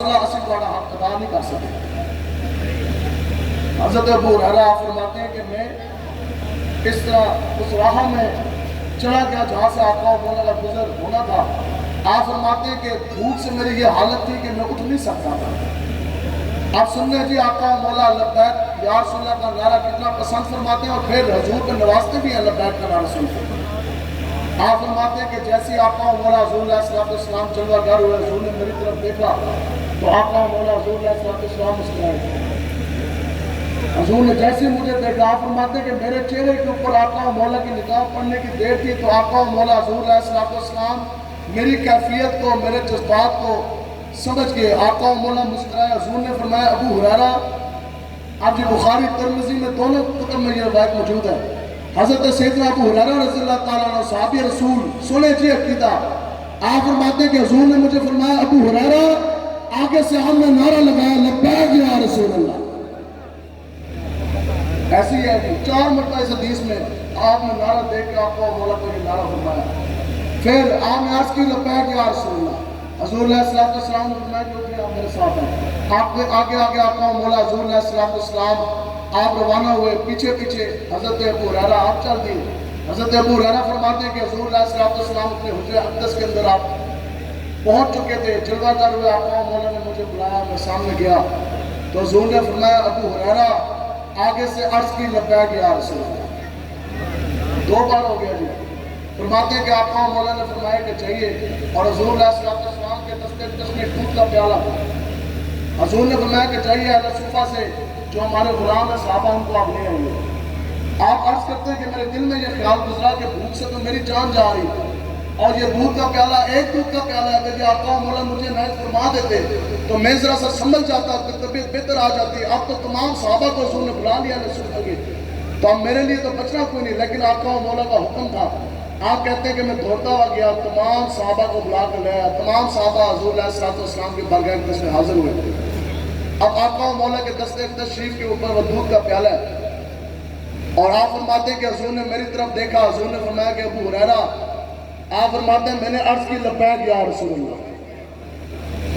اسی والا حق ادا نہیں کر سکتے۔ حضرت ابو ہریرہ فرماتے ہیں کہ میں اس طرح اس راہ میں چلا گیا جہاں سے آقا و مولا کا گزر ہونا تھا۔ آپ فرماتے ہیں کہ بھوک سے میری یہ حالت تھی کہ میں اٹھ نہیں سکتا تھا۔ آپ سننے جی آقا و مولا لبیک یا رسول اللہ کا نعرہ کتنا پسند فرماتے ہیں اور پھر حضور کو نوازتے بھی ہیں لبیک کا نعرہ سنتے ہیں۔ آپ فرماتے ہیں کہ جیسی آقا و مولا حضور علیہ السلام جلوہ گر ہوئے، حضور نے میری طرف دیکھا تو آقا و مولا حضور علیہ السلام مسکرائے۔ حضور نے جیسے مجھے دیکھا، آپ فرماتے ہیں کہ میرے چہرے کے اوپر آقا و مولا کی نگاہ پڑھنے کی دیر تھی تو آقا و مولا حضور علیہ السلام میری کیفیت کو، میرے جذبات کو سمجھ کے آقا و مولا مسکرائے۔ حضور نے فرمایا ابو ہریرہ، اب یہ بخاری ترمذی میں دونوں کتب میں یہ روایت موجود ہے، حضرت سیدنا ابو ہریرہ رضی اللہ تعالیٰ عنہ صحابی رسول، سنے جی عقیدہ، آپ فرماتے ہیں کہ حضور نے مجھے فرمایا ابو ہریرہ، آگے سے ہم نے نعرہ لگایا لبیک یا رسول اللہ۔ ایسی ہے کہ 4 مرتبہ اس حدیث میں آپ نے نعرہ دے کے آقا و مولا کو یہ نعرہ فرمایا۔ پھر آپ نے عرض کی لبیک یا رسول اللہ۔ حضور علیہ السلام نے فرمایا کہ اٹھے آپ میرے ساتھ ہیں۔ آپ کے آگے آقا و مولا حضور علیہ السلام آپ روانہ ہوئے، پیچھے حضرت ابو ہریرہ آپ چل دیے۔ حضرت ابو ہریرہ فرماتے ہیں کہ حضور علیہ السلام اپنے حجرہ اقدس کے اندر آپ پہنچ چکے تھے، جلوہ گر ہوئے، آقا و مولا نے مجھے بلایا، میں سامنے گیا تو حضور نے فرمایا ابو ہریرہ، آگے سے عرض کی لبیک یا رسول اللہ۔ 2 بار ہو گیا جی۔ فرماتے ہیں کہ آقا و مولا نے فرمایا کہ چاہیے، اور حضور علیہ السلام کے دستے میں دودھ کا پیالہ، حضور نے فرمایا کہ چاہیے اہل صفہ سے جو ہمارے غلام ہیں صحابہ ان کو آپ لے آئیے۔ آپ عرض کرتے ہیں کہ میرے دل میں یہ خیال گزرا کہ بھوک سے تو میری جان جا رہی ہے، اور یہ دودھ کا پیالہ ایک دودھ کا پیالہ ہے کہ آقا و مولا مجھے عنایت فرما دیتے تو میں ذرا سا سنبھل جاتا، طبیعت بہتر آ جاتی۔ اب تو تمام صحابہ کو حضور نے بلا لیا تو اب میرے لیے تو بچنا کوئی نہیں، لیکن آقا و مولا کا حکم تھا۔ آپ کہتے ہیں کہ میں دوڑتا ہوا گیا، تمام صحابہ کو بلا کر لے آیا، تمام صحابہ حضور علیہ السلام کے بارگاہ اقدس میں حاضر ہوئے تھے۔ اب آقا و مولا کے دست اقدس شریف کے اوپر وہ دودھ کا پیالہ ہے، اور آپ فرماتے ہیں کہ حضور نے میری طرف دیکھا، حضور نے فرمایا کہ ابو ہریرہ، آپ فرماتے ہیں میں نے عرض کی لبیک یا رسول اللہ۔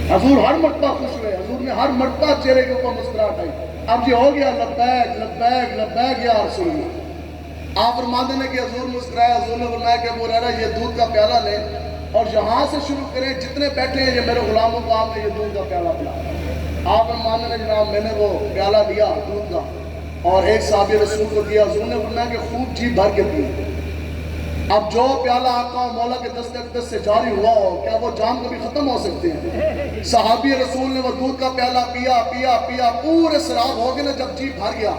حضور ہر مرتبہ خوش ہوئے، حضور نے ہر مرتبہ چہرے کے اوپر مسکراہٹ آئی۔ اب یہ ہو گیا لبیک لبیک لبیک یا رسول اللہ۔ آپ فرماتے ہیں کہ حضور مسکرائے، حضور نے فرمایا کہ ابو ہریرہ یہ دودھ کا پیالہ لیں اور یہاں سے شروع کریں، جتنے بیٹھے ہیں یہ میرے غلاموں کو آپ نے یہ دودھ کا پیالہ پلایا۔ آپ فرماتے ہیں جناب میں نے وہ پیالہ دیا دودھ کا اور ایک صحابی رسول کو دیا، حضور نے فرمایا کہ خوب جی بھر کے پیے۔ اب جو پیالہ آقا و مولا کے دست اقدس سے جاری ہوا ہو، کیا وہ جام کبھی ختم ہو سکتے ہیں؟ صحابی رسول نے وہ دودھ کا پیالہ پیا پیا پیا، پورے سراب ہو گئے نا، جب جی بھر گیا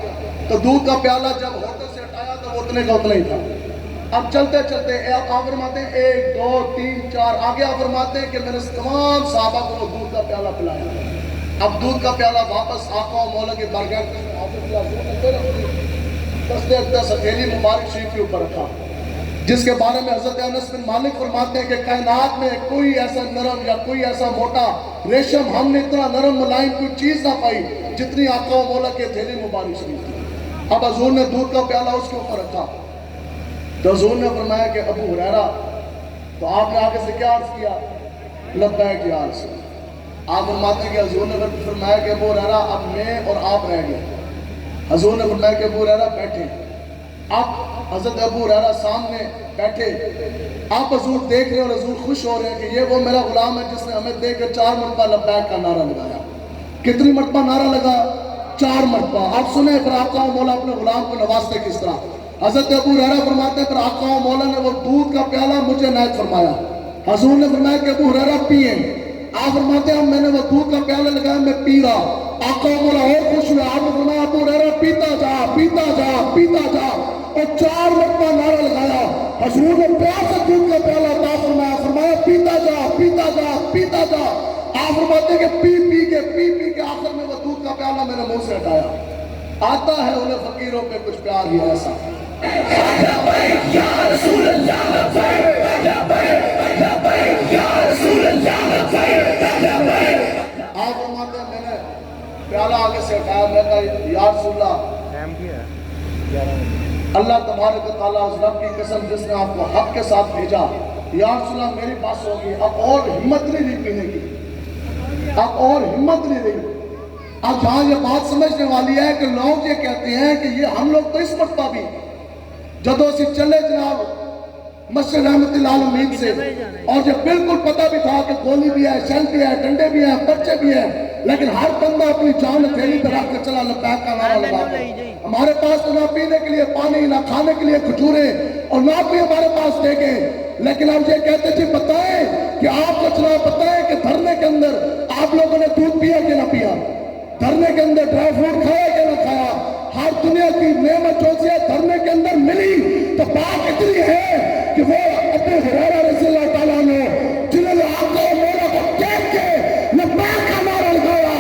تو دودھ کا پیالہ جب ہوٹل سے ہٹایا تو وہ اتنے کا اتنا ہی تھا۔ اب چلتے آپ فرماتے ہیں 1 2 3 4، آگے آپ فرماتے ہیں کہ میں نے تمام صحابہ کو وہ دودھ کا پیالہ پلایا۔ اب دودھ کا پیالہ واپس آقا و مولا کے بارگاہ دست اقدس ہتھیلی مبارک شریف کے اوپر رکھا، جس کے بارے میں حضرت انس بن مالک فرماتے ہیں کہ کائنات میں کوئی ایسا نرم یا کوئی ایسا موٹا ریشم ہم نے اتنا نرم ملائم کوئی چیز نہ پائی جتنی آقا و مولا کے ہتھیلی مبارک شریف تھی۔ اب حضور نے دودھ کا پیالہ اس کے اوپر رکھا تو حضور نے فرمایا کہ ابو ہریرہ، تو آپ نے آگے سے کیا عرض کیا؟ لبیک یا رسول اللہ۔ آپ فرماتے ہیں کہ حضور نے فرمایا کہ ابو ہریرہ اب میں اور آپ رہ گئے۔ حضور نے فرمایا کہ ابو ہریرہ بیٹھے۔ اب حضرت ابو ہریرہ سامنے بیٹھے، آپ حضور دیکھ رہے ہیں اور حضور خوش ہو رہے ہیں کہ یہ وہ میرا غلام ہے جس نے ہمیں دیکھ کر 4 مرتبہ لبیک کا نعرہ لگایا۔ کتنی مرتبہ نعرہ لگا؟ 4 مرتبہ۔ آپ سنیں پھر آقا و مولا اپنے غلام کو نوازتے کس طرح۔ حضرت ابو ہریرہ فرماتے ہیں پھر آقا و مولا نے وہ دودھ کا پیالہ مجھے عنایت فرمایا۔ حضور نے فرمایا کہ ابو ہریرہ پیئیں۔ آپ فرماتے ہیں میں نے وہ دودھ کا پیالہ لگایا، میں پی رہا۔ آقا و مولا اور خوش ہوئے، آپ نے فرمایا ابو ہریرہ پیتا جا پیتا جا پیتا جا، اور 4 مرتبہ نعرہ لگایا۔ حضور نے پیار سے دودھ کا پیالہ عطا فرمایا، فرمایا پیتا جا پیتا جا پیتا جا۔ آپ فرماتے ہیں کہ پی کے آخر میں وہ دودھ کا پیالہ میرے منہ سے ہٹایا۔ آتا ہے انہیں فقیروں پہ کچھ پیار ہی ایسا۔ لبیک یا رسول اللہ، لبیک لبیک لبیک یا رسول اللہ، لبیک لبیک۔ آپ فرماتے ہیں میں نے پیالہ آگے سے ہٹایا، میں کہا یا رسول اللہ، اللہ تبارک و تعالیٰ اس رب کی قسم جس نے آپ کو حق کے ساتھ بھیجا، یا رسول اللہ میری بات ہوگی اب اور ہمت نہیں پینے کی۔ اب اور ہمت نہیں رہی۔ اب جہاں یہ بات سمجھنے والی ہے کہ لوگ یہ کہتے ہیں کہ یہ ہم لوگ تو اس مرتبہ بھی جدو سے چلے جناب مسجد رحمت اللہ العالمین سے، اور یہ بالکل پتہ بھی تھا کہ گولی بھی ہے، شل بھی ہے، ڈنڈے بھی ہیں، بچے بھی ہیں، لیکن ہر بندہ اپنی جان تھیلی پہ رکھ کر چلا لبیک کا نعرہ لگاتا ہے۔ ہمارے پاس تو نہ پینے کے لیے پانی، نہ کھانے کے لیے کھجوریں، اور نہ کوئی ہمارے پاس دے گے، لیکن ہم یہ کہتے جی بتائیں کہ آپ کو چلا بتائیں کہ دھرنے کے اندر آپ لوگوں نے دودھ پیا کہ نہ پیا، دھرنے کے اندر ڈرائی فروٹ کھایا کہ نہ کھایا، ہر دنیا کی نعمت جو سے دھرنے کے اندر ملی، تو بات اتنی ہے کہ وہ ابو ہریرہ رضی اللہ تعالیٰ نے جنہوں نے آقا و مولا کو دیکھ کے لبیک کا نعرہ لگایا،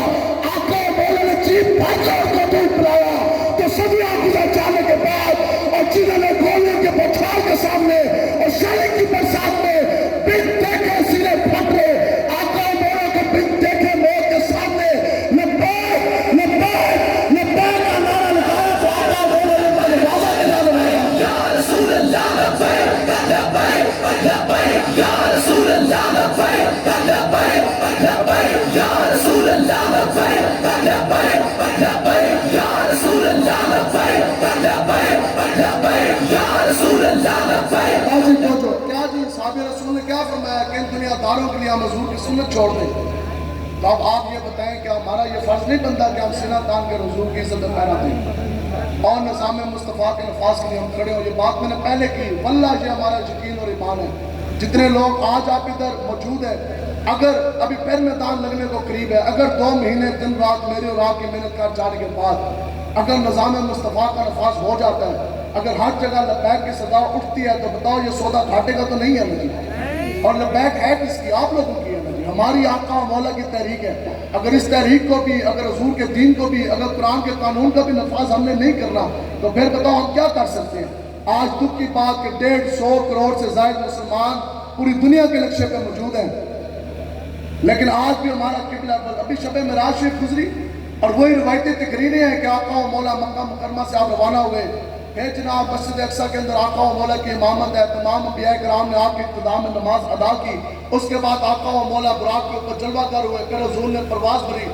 آقا و مولا نے چیپ بھاجا ان کو دودھ پلایا، تو صدیاں گزر جانے کے بعد، اور جنہوں نے گولیوں کے بچھاڑ کے سامنے اور شیلنگ کی برسات میں بن دیکھے سینے پھٹ رہے، آقا و مولا کو بن دیکھے موت کے سامنے لبیک لبیک لبیک کا نعرہ لگایا، تو آقا و مولا نے دروازہ کے نعرہ لگایا، یا رسول اللہ لبیک لبیک لبیک، یا رسول اللہ لبیک لبیک لبیک، یا رسول اللہ لبیک لبیک لبیک، یا رسول اللہ لبیک لبیک لبیک، یا رسول اللہ لبیک۔ بازی پہنچو کیا جی صحابہ رسول نے کیا فرمایا کہ ان دنیا داروں کے لیے ہم حضور کی سنت چھوڑ دیں؟ تو اب آپ یہ بتائیں کہ ہمارا یہ فرض نہیں بنتا کہ ہم سینہ تان کے حضور کی عزت میں پیرا دیں اور نظام مصطفیٰ کے نفاذ کے لیے ہم کھڑے ہوں؟ یہ بات میں نے پہلے کی، واللہ یہ ہمارا یقین اور ایمان ہے۔ جتنے لوگ آج آپ ادھر موجود ہیں، اگر ابھی پیر میدان لگنے کو قریب ہے، اگر 2 مہینے دن رات میرے اور آپ کی محنت کر جانے کے بعد اگر نظام مصطفیٰ کا نفاذ ہو جاتا ہے، اگر ہر جگہ لبیک کی صدا اٹھتی ہے، تو بتاؤ یہ سودا گھاٹے کا تو نہیں ہے نا جی؟ اور لبیک ہے کس کی؟ آپ لوگوں کی ہے نا جی، ہماری آقا و مولا کی تحریک ہے۔ اگر اس تحریک کو بھی، اگر حضور کے دین کو بھی، اگر قرآن کے قانون کا بھی نفاذ ہم نے نہیں کرنا، تو پھر بتاؤ ہم کیا کر سکتے ہیں؟ آج دکھ کی بات کہ 150 کروڑ سے زائد مسلمان پوری دنیا کے نقشے پہ موجود ہیں، لیکن آج بھی ہمارا قبلہ ابھی شب معراج شریف گزری، اور وہی روایتی تقریریں ہیں کہ آقا و مولا مکہ مکرمہ سے آپ روانہ ہوئے، پھر جناب مسجد اقصیٰ کے اندر آقا و مولا کی امامت ہے، تمام انبیاء کرام نے آپ کی ابتدا میں نماز ادا کی، اس کے بعد آقا و مولا براق کے اوپر جلوہ گر ہوئے، پھر حضور نے پرواز بھری،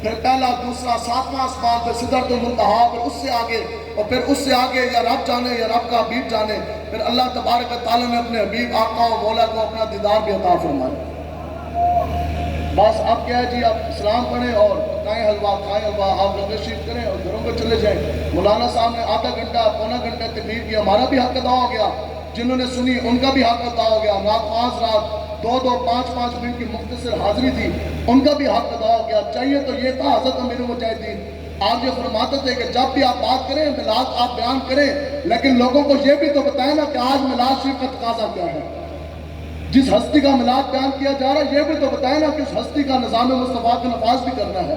پھر پہلا دوسرا 7واں آسمان، پھر سدرۃ المنتہا، پھر اس سے آگے، اور پھر اس سے آگے یا رب جانے یا رب کا حبیب جانے، پھر اللہ تبارک و تعالیٰ نے اپنے حبیب آقا و مولا کو اپنا دیدار بھی عطا فرمایا۔ بس اب کیا ہے جی، آپ اسلام پڑھیں اور پکائیں حلوہ، کھائیں حلوہ، آپ لنگر شریف کریں اور گھروں کو چلے جائیں۔ مولانا صاحب نے آدھا گھنٹہ پونا گھنٹہ تقریر کی، ہمارا بھی حق ادا ہو گیا، جنہوں نے سنی ان کا بھی حق ادا ہو گیا، رات 5 رات 2-2 5-5 منٹ کی مختصر حاضری تھی، ان کا بھی حق ادا ہو گیا۔ چاہیے تو یہ تھا حضرت امیر المجاہدین آپ یہ فرماتے تھے کہ جب بھی آپ بات کریں میلاد آپ بیان کریں، لیکن لوگوں کو یہ بھی تو بتائیں نا کہ آج میلاد شریف کا تقاضا کیا ہے، جس ہستی کا میلاد بیان کیا جا رہا ہے یہ بھی تو بتائیں نا کہ اس ہستی کا نظام مصطفیٰ کا نفاذ بھی کرنا ہے،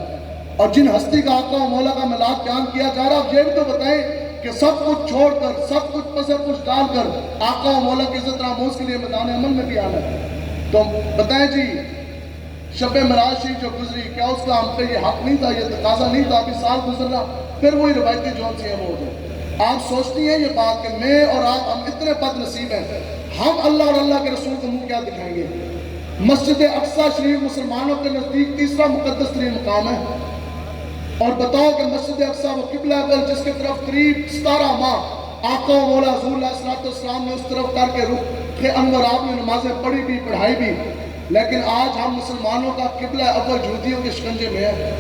اور جن ہستی کا آقا و مولا کا میلاد بیان کیا جا رہا ہے یہ بھی تو بتائیں کہ سب کچھ چھوڑ کر، سب کچھ پسر کچھ ڈال کر آقا و مولا کی عزت ناموز کے لیے میدان عمل میں بھی آنا ہے۔ تو بتائیں جی شب معراج شریف جو گزری، کیا اس کا ہم پہ یہ حق نہیں تھا، یہ تقاضا نہیں تھا؟ ابھی سال گزر رہا، پھر وہی روایتی جو سے ہیں وہ ہو جائے۔ آپ سوچتی ہیں یہ بات کہ میں اور آپ ہم اتنے بد نصیب ہیں، ہم اللہ اور اللہ کے رسول کو منہ کیا دکھائیں گے؟ مسجد اقصیٰ شریف مسلمانوں کے نزدیک تیسرا مقدس ترین مقام ہے، اور بتاؤ کہ مسجد اقصیٰ وہ قبلہ اول جس کے طرف قریب 17 ماہ آقا و مولا حضور علیہ السلام نے اس طرف کر کے رخ انور آپ نے نمازیں پڑھی بھی پڑھائی بھی، لیکن آج ہم مسلمانوں کا قبلہ اول یہودیوں کے شکنجے میں ہے۔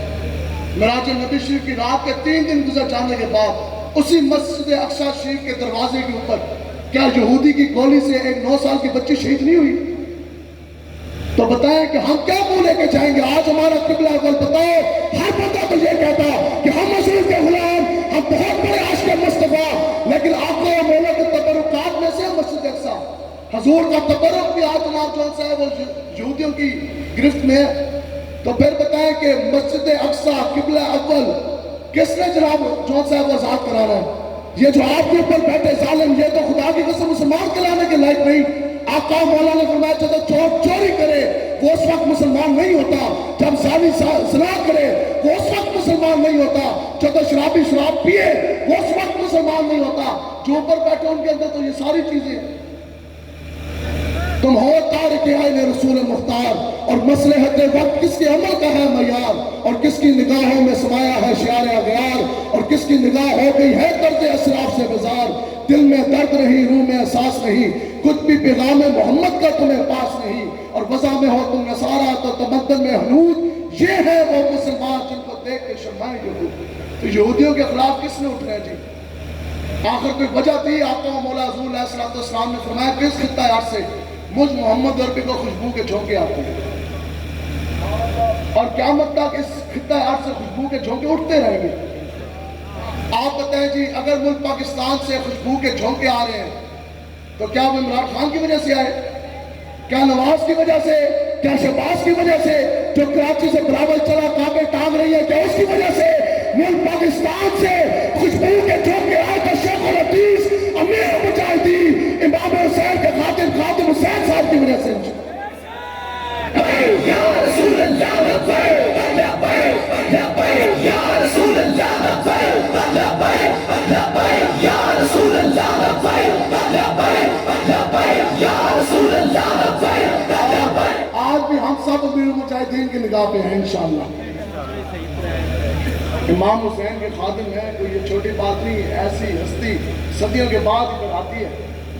معراج نبی شریف کی رات کے 3 دن گزر جانے کے بعد اسی مسجد اقصیٰ شریف کے دروازے کے اوپر کیا یہودی کی گولی سے ایک 9 سال کی بچی شہید نہیں ہوئی؟ تو بتائیں کہ ہم کیا منہ لے کے جائیں گے؟ آج ہمارا قبلہ اول بتاؤ، ہر بندہ تو یہ کہتا کہ ہم حضور کے غلام، ہم بہت بڑے عاشق مصطفیٰ، لیکن آقا و مولا کے تبرکات میں سے مسجد اقصیٰ، حضور کا تبرک بھی آج جناب جو ہے وہ یہودیوں کی گرفت میں ہے۔ تو پھر بتائیں کہ مسجد اقصیٰ قبلہ اول کس نے جناب جو ہے وہ آزاد کرانا ہے؟ یہ جو آپ کے اوپر بیٹھے ظالم، یہ تو خدا کی قسم مسلمان کہلانے کے لائق نہیں۔ آقا مولا نے فرمایا جب چور چوری کرے وہ اس وقت مسلمان نہیں ہوتا، جب زانی زنا کرے وہ اس وقت مسلمان نہیں ہوتا، جب شرابی شراب پیے وہ اس وقت مسلمان نہیں ہوتا۔ جو اوپر بیٹھے ان کے اندر تو یہ ساری چیزیں تم ہو تارک عین رسول مختار، اور مصلحت وقت کس کے عمل کا ہے معیار، اور کس کی نگاہوں میں سمایا ہے شعار اغیار، اور کس کی نگاہ ہو گئی ہے طرز اسراف سے بیزار، دل میں درد نہیں، روح میں احساس نہیں، کچھ بھی پیغام محمد کا تمہیں پاس نہیں، اور وضع میں ہو تم نصارہ تو تمدن میں حنود، یہ ہے وہ مسلمان جن کو دیکھ کے شرمائے یہود۔ تو یہودیوں کے خلاف کس نے اٹھنا ہے جی؟ آخر کوئی وجہ تھی؟ آپ کو مولا حضور علیہ السلام نے فرمایا کس خطہ عرض سے مجھ محمد عربی کو خوشبو کے جھونکے آتے ہیں، اور قیامت تک اس خطہ عرض سے خوشبو کے جھونکے اٹھتے رہیں گے۔ آپ بتائیں جی، اگر ملک پاکستان سے خوشبو کے جھونکے آ رہے ہیں تو کیا وہ عمران خان کی وجہ سے آئے؟ کیا نواز کی وجہ سے؟ کیا شہباز کی وجہ سے؟ جو کراچی سے بلاول چلا کعبے ٹانگ رہی ہے، کیا اس کی وجہ سے ملک پاکستان سے خوشبو کے جھونکے آئے؟ تو شیخ الحدیث امیر مجاہدین امام حسین کے خادم حسین صاحب کی وجہ سے۔ یا رسول اللہ لبیک لبیک لبیک، یا رسول اللہ لبیک لبیک لبیک، یا رسول اللہ لبیک لبیک لبیک، یا رسول اللہ لبیک لبیک۔ آج بھی ہم سب امیر مجاہدین کی نگاہ پہ ہیں انشاءاللہ۔ امام حسین کے خادم ہیں، کوئی یہ چھوٹی بات نہیں، ایسی ہستی صدیوں کے بعد ادھر آتی ہے۔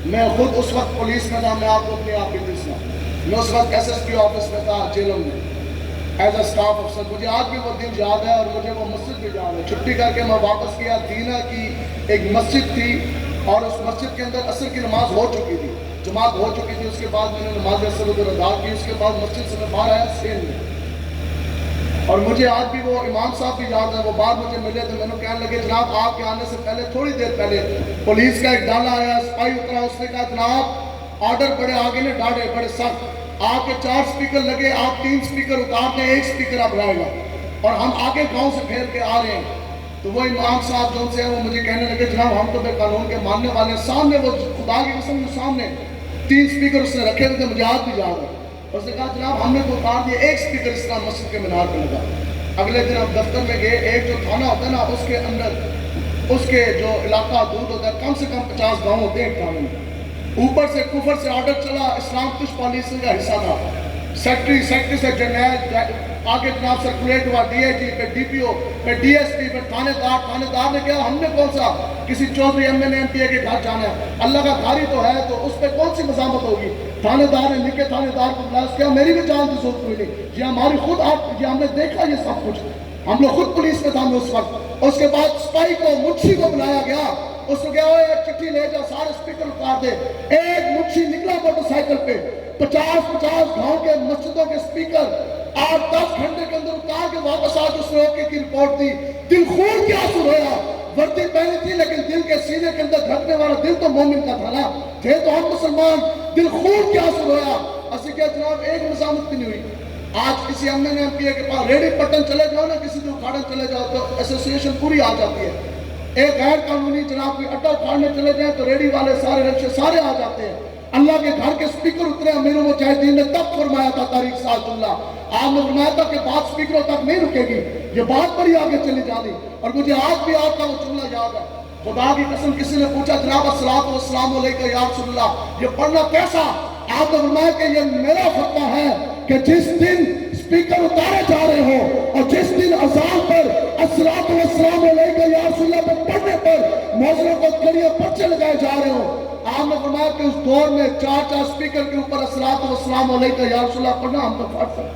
میں خود اس وقت پولیس میں تھا، میں آپ کو اپنے آپ کی دسنا، میں اس وقت ایس ایس پی آفس میں تھا جیلوں میں ایز اے سٹاف افسر۔ مجھے آج بھی وہ دن یاد ہے، اور مجھے وہ مسجد بھی یاد ہے۔ چھٹی کر کے میں واپس گیا، دینا کی ایک مسجد تھی، اور اس مسجد کے اندر عصر کی نماز ہو چکی تھی، جماعت ہو چکی تھی۔ اس کے بعد میں نے نماز عصر ادھر ادا کی، اس کے بعد مسجد سے میں باہر آیا سین میں، اور مجھے آج بھی وہ امام صاحب بھی یاد ہے۔ وہ بعد مجھے ملے تو میں نے کہنے لگے جناب آپ کے آنے سے پہلے تھوڑی دیر پہلے پولیس کا ایک ڈالا آیا، سپاہی اترا، اس نے کہا جناب آرڈر بڑے آگے نے ڈاڑے بڑے سخت، آپ کے 4 سپیکر لگے، آپ 3 سپیکر اتار دیں، 1 سپیکر آپ رہے گا، اور ہم آگے گاؤں سے پھیر کے آ رہے ہیں۔ تو وہ امام صاحب جو سے ہیں وہ مجھے کہنے لگے جناب ہم تو بے قانون کے ماننے والے ہیں۔ سامنے وہ خدا کی قسم کے سامنے 3 سپیکر اس نے رکھے ہوئے تھے، مجھے آج بھی یاد ہے۔ اس نے کہا جناب ہم نے تو اتار دیا، 1 سپیکر اس طرح مسجد کے مینار پہ لگا۔ اگلے دن ہم دفتر میں گئے، ایک جو تھانہ ہوتا ہے نا، اس کے اندر اس کے جو علاقہ حدود ہوتا ہے، کم سے کم 50 گاؤں ہوتے ہیں ایک تھانے میں۔ اوپر سے کفر سے آرڈر چلا، اسلام کچھ پالیسی کا حصہ تھا، سیکٹری سے جرنیل، آگے جناب سرکولیٹ ہوا ڈی آئی جی، پھر ڈی پی او، پھر ڈی ایس پی، پھر تھانے دار نے کہا ہم نے کون سا کسی Chaudhry M N A M P A کے گھر جانا ہے، اللہ کا گھر ہی تو ہے، تو اس پہ کون سی مزاحمت ہوگی؟ تھانے دار نے لکھے، تھانے دار کو بلایا، اس کہا میری بھی جان کی ضرورت ہوئی نہیں، یہ ہماری خود آپ، یہ ہم نے دیکھا یہ سب کچھ، ہم لوگ خود پولیس میں تھا اس وقت۔ اس کے بعد سپاہی کو، منشی کو بلایا گیا، اس کو کہا ایک چٹھی لے جا، سارے سپیکر اتار دے۔ ایک منشی نکلا موٹر سائیکل پہ، 50 گاؤں کے مسجدوں کے سپیکر 8-10 گھنٹے کے اندر اتار کے واپس آ کے اس نے اوکے کی رپورٹ دی۔ دل خون کے آنسو رویا، وردی پہنی تھی لیکن دل کے سینے کے اندر دھڑکنے والا دل تو مومن کا تھا نا، تھے تو ہم مسلمان، دل خون کے آنسو رویا۔ اسی کہا جناب ایک مزاحمت بھی نہیں ہوئی۔ آج کسی M N A M P A کے پاس ریڈی پٹن چلے جاؤ نا، کسی کو اکھاڑن چلے جاؤ تو ایسوسیشن پوری آ جاتی ہے۔ ایک غیر قانونی جناب کوئی اڈا اکھاڑنے چلے جائیں تو ریڈی والے سارے رکشے سارے آ جاتے ہیں۔ اللہ کے گھر کے سپیکر اترے، امیر مجاہدین نے تب فرمایا تھا تاریخ ساج اللہ، آپ نے فرمایا تھا کہ بات سپیکروں تک نہیں رکے گی، یہ بات بڑی آگے چلی جانی۔ اور مجھے آج بھی آپ کا وہ جملہ یاد ہے، خدا کی قسم کسی نے پوچھا جناب الصلاۃ والسلام علیکہ یا رسول اللہ، یہ پڑھنا کیسا؟ آپ نے فرمایا کہ یہ میرا فتویٰ ہے کہ جس دن سپیکر اتارے جا رہے ہو اور جس دن اذان پر الصلاۃ والسلام علیکہ یا رسول اللہ پر پڑھنے پر مؤذنوں کو کڑیاں پرچے لگائے جا رہے ہو، آپ نے فرمایا کہ اس دور میں 4 سپیکر کے اوپر الصلاۃ والسلام علیکہ یا رسول اللہ پڑھنا ہم پر فرض ہے،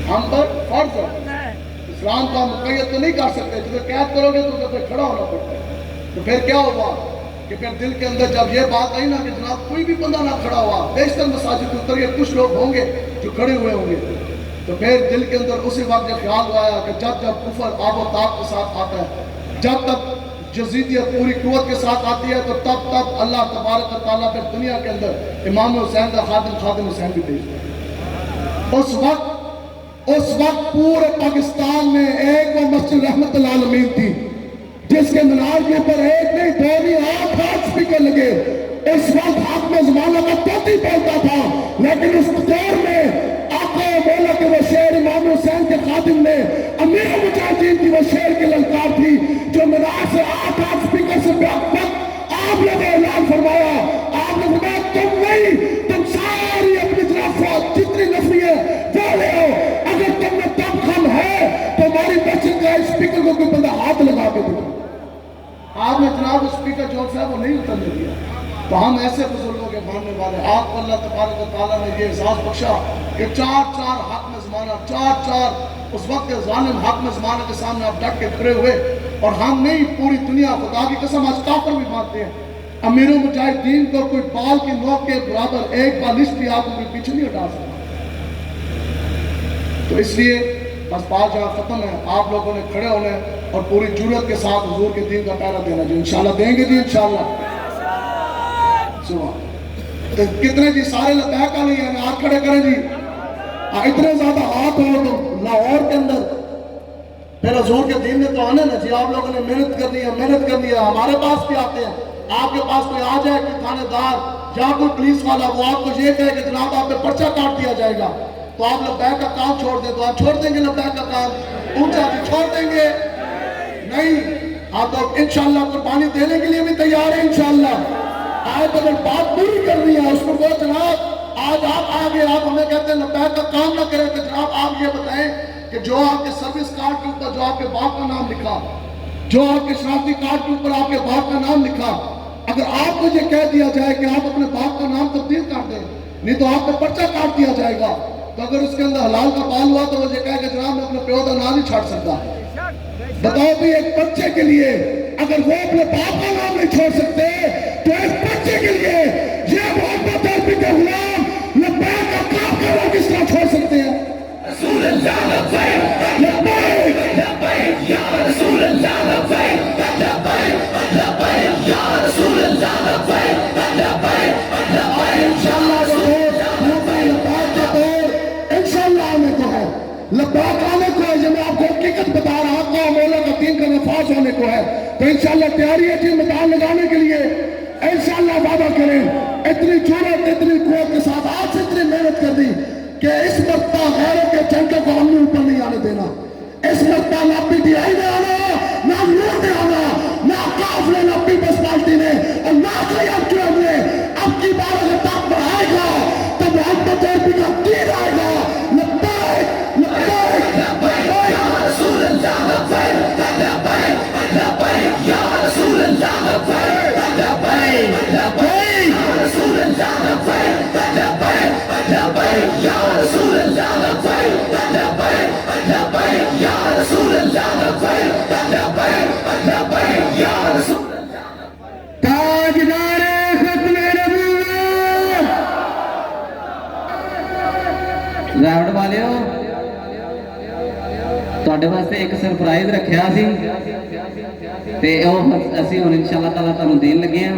ہم پر فرض ہے۔ اسلام کو ہم مقید تو نہیں کر سکتے، جب قید کرو گے تو پھر کھڑا ہونا پڑتا ہے۔ تو پھر کیا ہوا کہ پھر دل کے اندر جب یہ بات آئی نا کہ جناب کوئی بھی بندہ نہ کھڑا ہوا، بیشتر مساجد کے اتر یہ کچھ لوگ ہوں گے جو کھڑے ہوئے ہوں گے، تو پھر دل کے اندر اسی وقت یہ خیال آیا کہ جب کفر آب و تاب کے ساتھ آتا ہے، جب تک یزیدیت پوری قوت کے ساتھ آتی ہے، تو تب اللہ تبارک و تعالیٰ پھر دنیا کے اندر امام حسین کا خادم حسین بھی بھیجتا ہے۔ اس وقت پورے پاکستان میں ایک وہ مسجد رحمت العالمین تھی جس کے مینار کے اوپر ایک نہیں 2 نہیں 8 سپیکر لگے۔ اس وقت حق میں زمانہ کا توتی بولتا تھا، لیکن اس دور میں آقا مولا کے وہ شعر امام حسین کے خادم نے امیر مجاہدین کی وہ شعر کی للکار تھی جو مینار سے 8 سپیکر سے آپ نے اعلان فرمایا، آپ نے آپ نے جناب اسپیکر جو ہے وہ نہیں اترنے دیا. تو ہم ایسے بزرگوں کے ماننے والے, آپ کو اللہ تبارک و تعالیٰ نے یہ اعزاز بخشا کہ چار حاکم زمانہ, چار اس وقت کے ظالم حاکم زمانہ کے سامنے آپ ڈٹ کے کھڑے ہوئے. اور ہم نہیں, پوری دنیا خدا کی قسم آج کافر بھی مانتے ہیں, امیر المجاہدین کو کوئی بال کی نوک کے برابر ایک بالش بھی آپ ان کے پیچھے نہیں ہٹا سکتا. تو اس لیے بس بات جہاں ختم ہے, آپ لوگوں نے کھڑے ہونے اور پوری جرات کے ساتھ حضور کے دین کا پہرا دینا جی. انشاءاللہ دیں گے جی, انشاءاللہ. تو کتنے جی سارے لبیک آ رہی ہیں, ہاتھ کھڑے کریں جی. اتنے زیادہ ہاتھ ہو تو لاہور کے اندر پھر حضور کے دین میں تو آنے نا جی. آپ لوگوں نے محنت کرنی ہے. ہمارے پاس بھی آتے ہیں, آپ کے پاس کوئی آ جائے کہ تھانے دار یا کوئی پولیس والا, وہ آپ کو یہ کہے کہ جناب آپ پہ پرچہ کاٹ دیا جائے گا, تو آپ لبیک کا کام چھوڑ دیں. تو آپ چھوڑ دیں گے لبیک کا کام؟ اونچا جی چھوڑ دیں گے نہیں. آپ تو انشاءاللہ قربانی دینے کے لیے بھی تیار ہیں انشاءاللہ. آج اگر بات پوری کرنی ہے اس کو وہ جناب, آج آپ آگے آپ ہمیں کہتے ہیں لبیک کا کام نہ کریں, تو جناب آپ یہ بتائیں کہ جو آپ کے سروس کارڈ کے اوپر جو آپ کے باپ کا نام لکھا, جو آپ کے شناختی کارڈ کے اوپر آپ کے باپ کا نام لکھا, اگر آپ کو یہ کہہ دیا جائے کہ آپ اپنے باپ کا نام تبدیل کر دیں, نہیں تو آپ کو پرچہ کاٹ دیا جائے گا, تو اگر اس کے اندر حلال کا بال ہوا تو وہ یہ کہے کہ جناب میں اپنے پیو کا نام نہیں چھاڑ سکتا. بتاؤ بھی ایک بچے کے لیے اگر وہ اپنے باپ کا نام نہیں چھوڑ سکتے, تو ایک بچے کے لیے یہ محبت عربی کے غلام لبیک کا کام کرنا کس طرح چھوڑ سکتے ہیں؟ رسول اللہ لبیک لبیک لبیک یا رسول اللہ لبیک لبیک لبیک یا رسول اللہ لبیک لبیک لبیک. انشاءاللہ وہ لبیک کا دور انشاءاللہ آنے کو ہے, لبیک آنے کو ہے. یہ میں آپ کو حقیقت بتا رہا ہوں, مولا کا دین کا نفاذ ہونے کو ہے. تو انشاءاللہ تیاری ہے جی میدان لگانے کے لیے. انشاءاللہ وعدہ کریں, اتنی جرات اتنی قوت کے ساتھ آج سے اتنی محنت کر دی کہ اس مرتبہ غیروں کے جنگوں کو ہم نے اوپر نہیں آنے دینا. اس مرتبہ نہ پی ٹی آئی نے آنا, نہ نور نے آنا, نہ کاف نے, نہ پیپلز پارٹی نے, اور نہ کوئی اب کیوں نے. اب کی بار اگر تک بڑھائے گا تو محبت عربی کا دین آئے گا. لبیک لبیک لبیک یا رسول اللہ لبیک لبیک لبیک یا رسول اللہ لبیک لبیک لبیک یا رسول اللہ لبیک لبیک لبیک یا رسول اللہ لبیک لبیک لبیک یا رسول اللہ لبیک لبیک لبیک یا رسول اللہ. تاجدار ختم نبوت راوڑ والیو, ਤੁਹਾਡੇ ਵਾਸਤੇ ਇੱਕ ਸਰਪ੍ਰਾਈਜ਼ ਰੱਖਿਆ ਸੀ ਤੇ ਉਹ ਅਸੀਂ ਹੁਣ ਇਨਸ਼ਾਅੱਲਾ ਤਾਲਾ ਤੁਹਾਨੂੰ ਦੇਣ ਲੱਗੇ ਹਾਂ.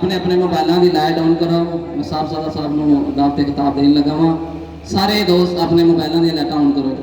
اپنے اپنے موبائلوں کی لائٹ آن کرو. میں صاحب صاحب نو دعوت خطاب دین لگا وا. سارے دوست اپنے موبائلوں کی لائٹاں آن کرو.